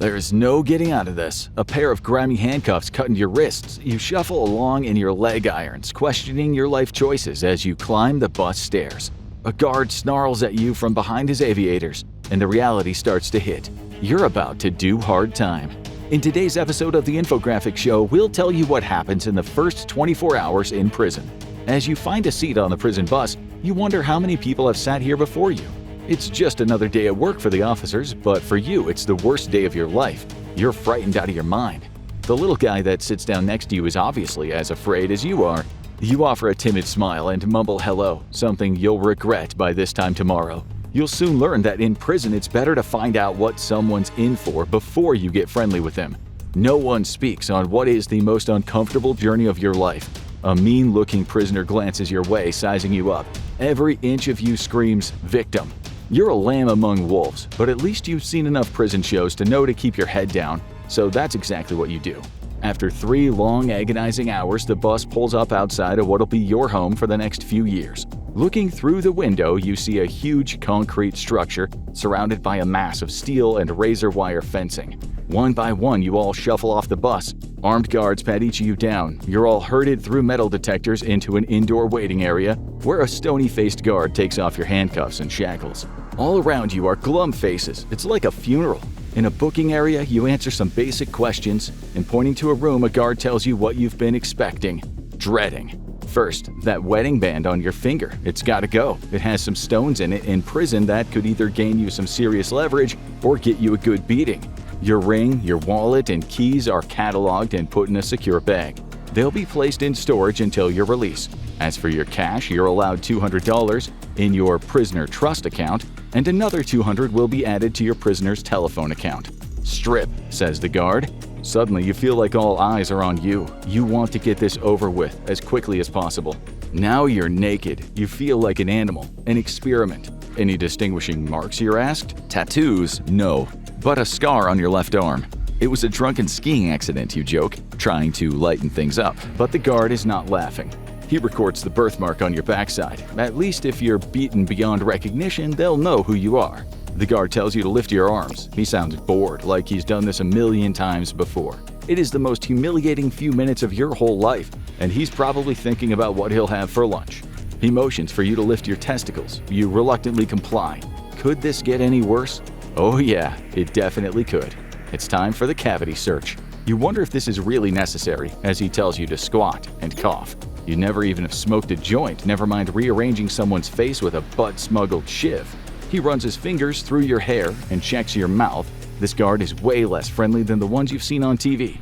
There's no getting out of this. A pair of grimy handcuffs cut into your wrists. You shuffle along in your leg irons, questioning your life choices as you climb the bus stairs. A guard snarls at you from behind his aviators, and the reality starts to hit. You're about to do hard time. In today's episode of the Infographic Show, we'll tell you what happens in the first 24 hours in prison. As you find a seat on the prison bus, you wonder how many people have sat here before you. It's just another day at work for the officers, but for you, it's the worst day of your life. You're frightened out of your mind. The little guy that sits down next to you is obviously as afraid as you are. You offer a timid smile and mumble hello, something you'll regret by this time tomorrow. You'll soon learn that in prison it's better to find out what someone's in for before you get friendly with them. No one speaks on what is the most uncomfortable journey of your life. A mean-looking prisoner glances your way, sizing you up. Every inch of you screams, "Victim." You're a lamb among wolves, but at least you've seen enough prison shows to know to keep your head down, so that's exactly what you do. After 3 long, agonizing hours, the bus pulls up outside of what'll be your home for the next few years. Looking through the window, you see a huge concrete structure surrounded by a mass of steel and razor wire fencing. One by one, you all shuffle off the bus. Armed guards pat each of you down. You're all herded through metal detectors into an indoor waiting area where a stony-faced guard takes off your handcuffs and shackles. All around you are glum faces. It's like a funeral. In a booking area, you answer some basic questions, and pointing to a room, a guard tells you what you've been expecting, dreading. First, that wedding band on your finger. It's gotta go. It has some stones in it in prison that could either gain you some serious leverage or get you a good beating. Your ring, your wallet, and keys are cataloged and put in a secure bag. They'll be placed in storage until your release. As for your cash, you're allowed $200 in your prisoner trust account, and another $200 will be added to your prisoner's telephone account. "Strip," says the guard. Suddenly, you feel like all eyes are on you. You want to get this over with as quickly as possible. Now you're naked. You feel like an animal, an experiment. Any distinguishing marks, you're asked? Tattoos? No. But a scar on your left arm. It was a drunken skiing accident, you joke, trying to lighten things up. But the guard is not laughing. He records the birthmark on your backside. At least if you're beaten beyond recognition, they'll know who you are. The guard tells you to lift your arms. He sounds bored, like he's done this a million times before. It is the most humiliating few minutes of your whole life, and he's probably thinking about what he'll have for lunch. He motions for you to lift your testicles. You reluctantly comply. Could this get any worse? Oh yeah, it definitely could. It's time for the cavity search. You wonder if this is really necessary, as he tells you to squat and cough. You never even have smoked a joint, never mind rearranging someone's face with a butt-smuggled shiv. He runs his fingers through your hair and checks your mouth. This guard is way less friendly than the ones you've seen on TV.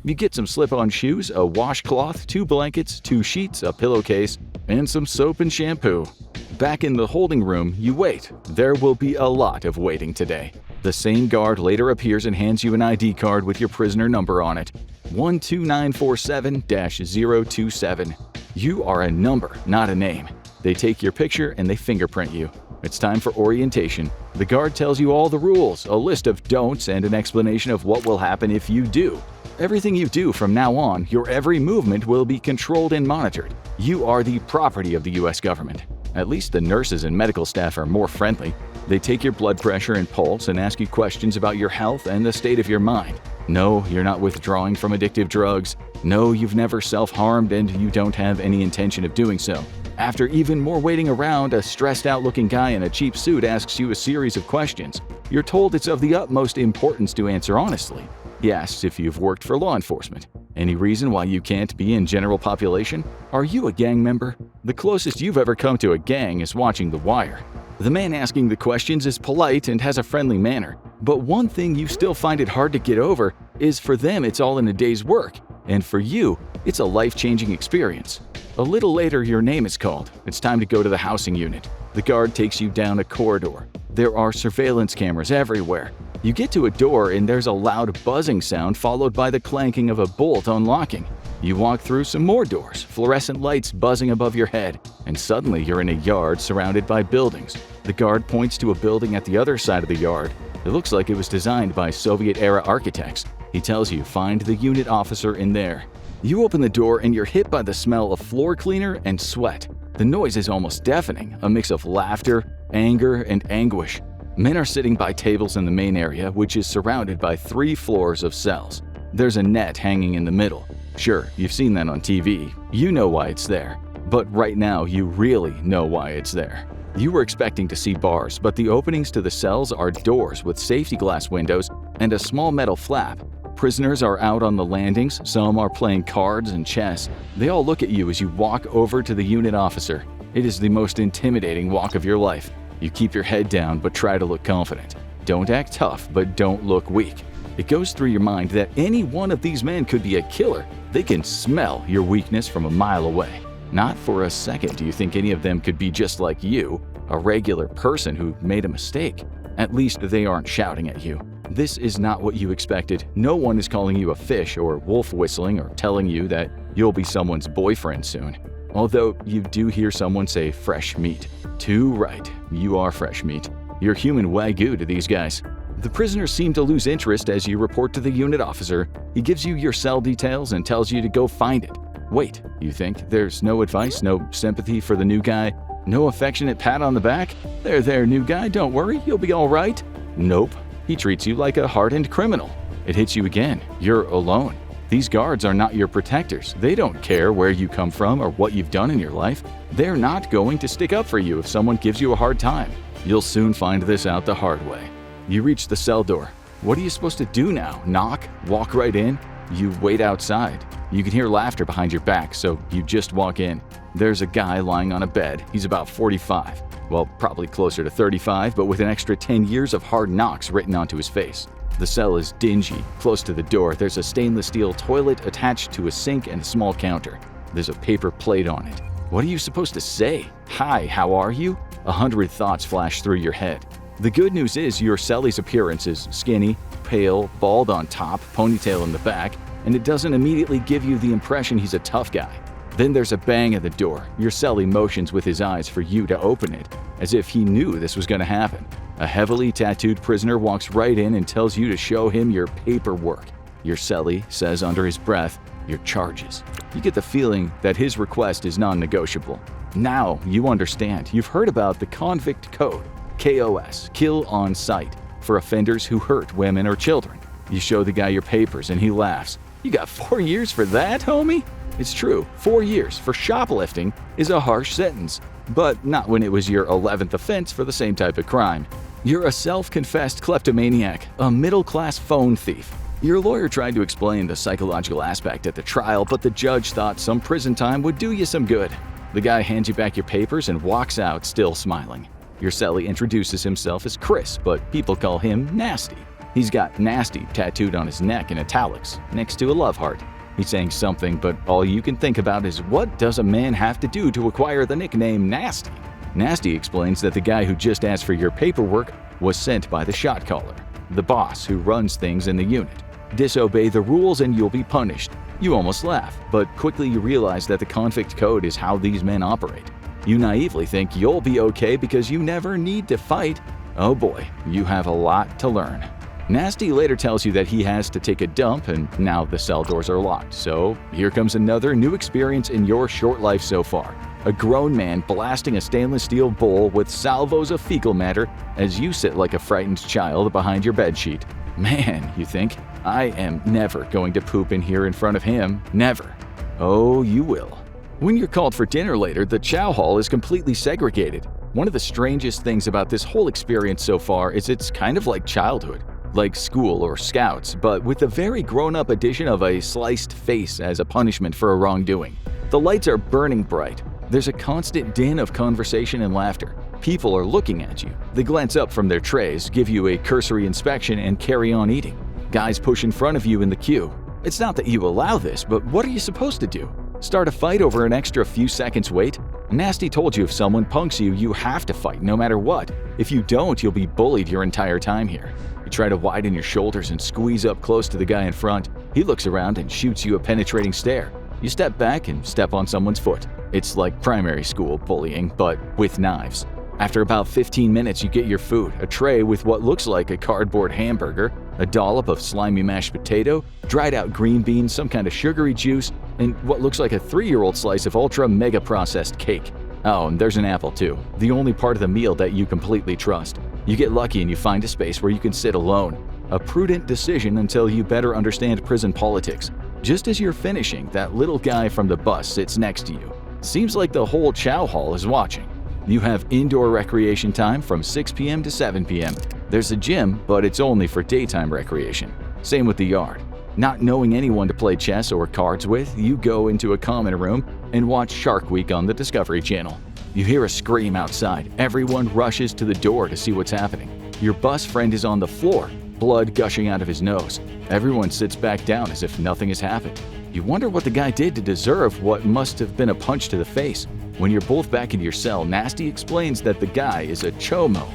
You get some slip-on shoes, a washcloth, 2 blankets, 2 sheets, a pillowcase, and some soap and shampoo. Back in the holding room, you wait. There will be a lot of waiting today. The same guard later appears and hands you an ID card with your prisoner number on it. 12947-027. You are a number, not a name. They take your picture and they fingerprint you. It's time for orientation. The guard tells you all the rules, a list of don'ts, and an explanation of what will happen if you do. Everything you do from now on, your every movement will be controlled and monitored. You are the property of the U.S. government. At least the nurses and medical staff are more friendly. They take your blood pressure and pulse and ask you questions about your health and the state of your mind. No, you're not withdrawing from addictive drugs. No, you've never self-harmed and you don't have any intention of doing so. After even more waiting around, a stressed-out-looking guy in a cheap suit asks you a series of questions. You're told it's of the utmost importance to answer honestly. He asks if you've worked for law enforcement. Any reason why you can't be in general population? Are you a gang member? The closest you've ever come to a gang is watching The Wire. The man asking the questions is polite and has a friendly manner. But one thing you still find it hard to get over is for them it's all in a day's work. And for you, it's a life-changing experience. A little later, your name is called. It's time to go to the housing unit. The guard takes you down a corridor. There are surveillance cameras everywhere. You get to a door and there's a loud buzzing sound followed by the clanking of a bolt unlocking. You walk through some more doors, fluorescent lights buzzing above your head, and suddenly you're in a yard surrounded by buildings. The guard points to a building at the other side of the yard. It looks like it was designed by Soviet-era architects. He tells you find the unit officer in there. You open the door and you're hit by the smell of floor cleaner and sweat. The noise is almost deafening, a mix of laughter, anger, and anguish. Men are sitting by tables in the main area, which is surrounded by 3 floors of cells. There's a net hanging in the middle. Sure, you've seen that on TV. You know why it's there. But right now, you really know why it's there. You were expecting to see bars, but the openings to the cells are doors with safety glass windows and a small metal flap. Prisoners are out on the landings, some are playing cards and chess. They all look at you as you walk over to the unit officer. It is the most intimidating walk of your life. You keep your head down but try to look confident. Don't act tough, but don't look weak. It goes through your mind that any one of these men could be a killer. They can smell your weakness from a mile away. Not for a second do you think any of them could be just like you, a regular person who made a mistake. At least they aren't shouting at you. This is not what you expected. No one is calling you a fish or wolf whistling or telling you that you'll be someone's boyfriend soon. Although you do hear someone say fresh meat. Too right, you are fresh meat. You're human wagyu to these guys. The prisoners seem to lose interest as you report to the unit officer. He gives you your cell details and tells you to go find it. Wait, you think there's no advice, no sympathy for the new guy? No affectionate pat on the back? There, new guy, don't worry, you'll be all right. Nope, he treats you like a hardened criminal. It hits you again, you're alone. These guards are not your protectors. They don't care where you come from or what you've done in your life. They're not going to stick up for you if someone gives you a hard time. You'll soon find this out the hard way. You reach the cell door. What are you supposed to do now? Knock? Walk right in? You wait outside. You can hear laughter behind your back, so you just walk in. There's a guy lying on a bed. He's about 45. Well, probably closer to 35, but with an extra 10 years of hard knocks written onto his face. The cell is dingy. Close to the door, there's a stainless steel toilet attached to a sink and a small counter. There's a paper plate on it. What are you supposed to say? Hi, how are you? 100 thoughts flash through your head. The good news is your cellie's appearance is skinny, pale, bald on top, ponytail in the back, and it doesn't immediately give you the impression he's a tough guy. Then there's a bang at the door. Your cellie motions with his eyes for you to open it, as if he knew this was going to happen. A heavily tattooed prisoner walks right in and tells you to show him your paperwork. Your cellie says under his breath, your charges. You get the feeling that his request is non-negotiable. Now you understand. You've heard about the convict code, KOS, kill on sight, for offenders who hurt women or children. You show the guy your papers and he laughs. You got 4 years for that, homie? It's true, 4 years for shoplifting is a harsh sentence, but not when it was your 11th offense for the same type of crime. You're a self-confessed kleptomaniac, a middle-class phone thief. Your lawyer tried to explain the psychological aspect at the trial, but the judge thought some prison time would do you some good. The guy hands you back your papers and walks out, still smiling. Your cellie introduces himself as Chris, but people call him Nasty. He's got Nasty tattooed on his neck in italics, next to a love heart. He's saying something, but all you can think about is what does a man have to do to acquire the nickname Nasty? Nasty explains that the guy who just asked for your paperwork was sent by the shot caller, the boss who runs things in the unit. Disobey the rules and you'll be punished. You almost laugh, but quickly you realize that the convict code is how these men operate. You naively think you'll be okay because you never need to fight. Oh boy, you have a lot to learn. Nasty later tells you that he has to take a dump and now the cell doors are locked. So here comes another new experience in your short life so far. A grown man blasting a stainless steel bowl with salvos of fecal matter as you sit like a frightened child behind your bedsheet. Man, you think, I am never going to poop in here in front of him. Never. Oh, you will. When you're called for dinner later, the chow hall is completely segregated. One of the strangest things about this whole experience so far is it's kind of like childhood. Like school or scouts, but with a very grown-up addition of a sliced face as a punishment for a wrongdoing. The lights are burning bright. There's a constant din of conversation and laughter. People are looking at you. They glance up from their trays, give you a cursory inspection, and carry on eating. Guys push in front of you in the queue. It's not that you allow this, but what are you supposed to do? Start a fight over an extra few seconds wait? Nasty told you if someone punks you, you have to fight no matter what. If you don't, you'll be bullied your entire time here. You try to widen your shoulders and squeeze up close to the guy in front. He looks around and shoots you a penetrating stare. You step back and step on someone's foot. It's like primary school bullying, but with knives. After about 15 minutes, you get your food, a tray with what looks like a cardboard hamburger, a dollop of slimy mashed potato, dried out green beans, some kind of sugary juice, and what looks like a 3-year-old slice of ultra-mega processed cake. Oh, and there's an apple too, the only part of the meal that you completely trust. You get lucky and you find a space where you can sit alone. A prudent decision until you better understand prison politics. Just as you're finishing, that little guy from the bus sits next to you. Seems like the whole chow hall is watching. You have indoor recreation time from 6 p.m. to 7 p.m. There's a gym, but it's only for daytime recreation. Same with the yard. Not knowing anyone to play chess or cards with, you go into a common room and watch Shark Week on the Discovery Channel. You hear a scream outside. Everyone rushes to the door to see what's happening. Your bus friend is on the floor, blood gushing out of his nose. Everyone sits back down as if nothing has happened. You wonder what the guy did to deserve what must have been a punch to the face. When you're both back in your cell, Nasty explains that the guy is a chomo.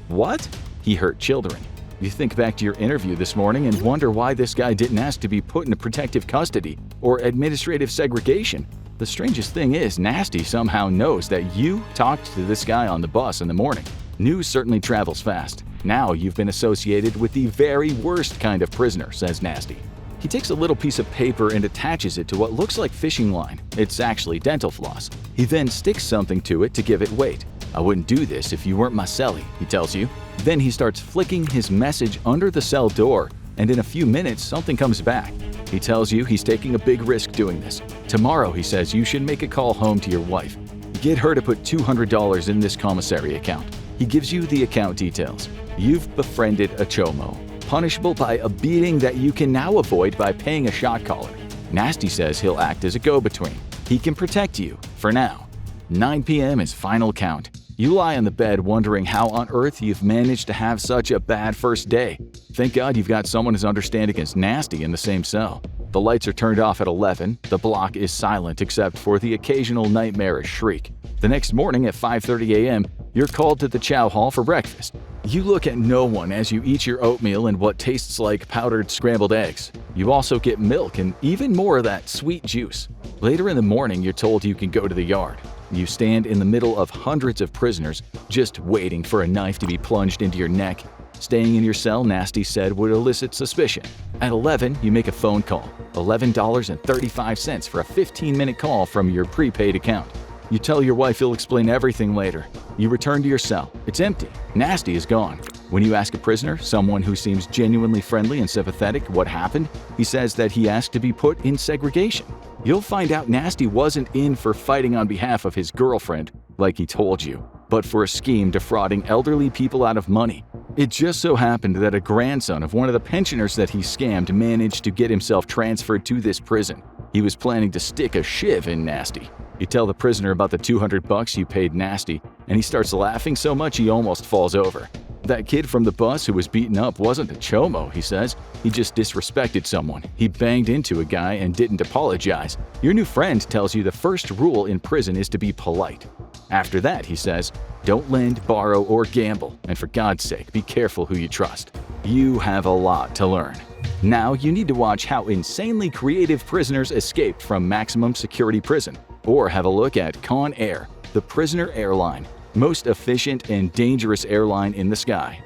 What? He hurt children. You think back to your interview this morning and wonder why this guy didn't ask to be put into protective custody or administrative segregation. The strangest thing is, Nasty somehow knows that you talked to this guy on the bus in the morning. News certainly travels fast. Now you've been associated with the very worst kind of prisoner, says Nasty. He takes a little piece of paper and attaches it to what looks like fishing line. It's actually dental floss. He then sticks something to it to give it weight. I wouldn't do this if you weren't my cellie, he tells you. Then he starts flicking his message under the cell door, and in a few minutes something comes back. He tells you he's taking a big risk doing this. Tomorrow, he says, you should make a call home to your wife. Get her to put $200 in this commissary account. He gives you the account details. You've befriended a chomo, punishable by a beating that you can now avoid by paying a shot caller. Nasty says he'll act as a go-between. He can protect you, for now. 9 p.m. is final count. You lie on the bed wondering how on earth you've managed to have such a bad first day. Thank God you've got someone as understanding as Nasty in the same cell. The lights are turned off at 11. The block is silent except for the occasional nightmarish shriek. The next morning at 5:30 a.m., you're called to the chow hall for breakfast. You look at no one as you eat your oatmeal and what tastes like powdered scrambled eggs. You also get milk and even more of that sweet juice. Later in the morning, you're told you can go to the yard. You stand in the middle of hundreds of prisoners, just waiting for a knife to be plunged into your neck. Staying in your cell, Nasty said, would elicit suspicion. At 11, you make a phone call. $11.35 for a 15-minute call from your prepaid account. You tell your wife you'll explain everything later. You return to your cell. It's empty. Nasty is gone. When you ask a prisoner, someone who seems genuinely friendly and sympathetic, what happened, he says that he asked to be put in segregation. You'll find out Nasty wasn't in for fighting on behalf of his girlfriend, like he told you, but for a scheme defrauding elderly people out of money. It just so happened that a grandson of one of the pensioners that he scammed managed to get himself transferred to this prison. He was planning to stick a shiv in Nasty. You tell the prisoner about the $200 you paid Nasty, and he starts laughing so much he almost falls over. That kid from the bus who was beaten up wasn't a chomo, he says. He just disrespected someone. He banged into a guy and didn't apologize. Your new friend tells you the first rule in prison is to be polite. After that, he says, don't lend, borrow, or gamble, and for God's sake, be careful who you trust. You have a lot to learn. Now you need to watch how insanely creative prisoners escaped from maximum security prison, or have a look at Con Air, the prisoner airline, most efficient and dangerous airline in the sky.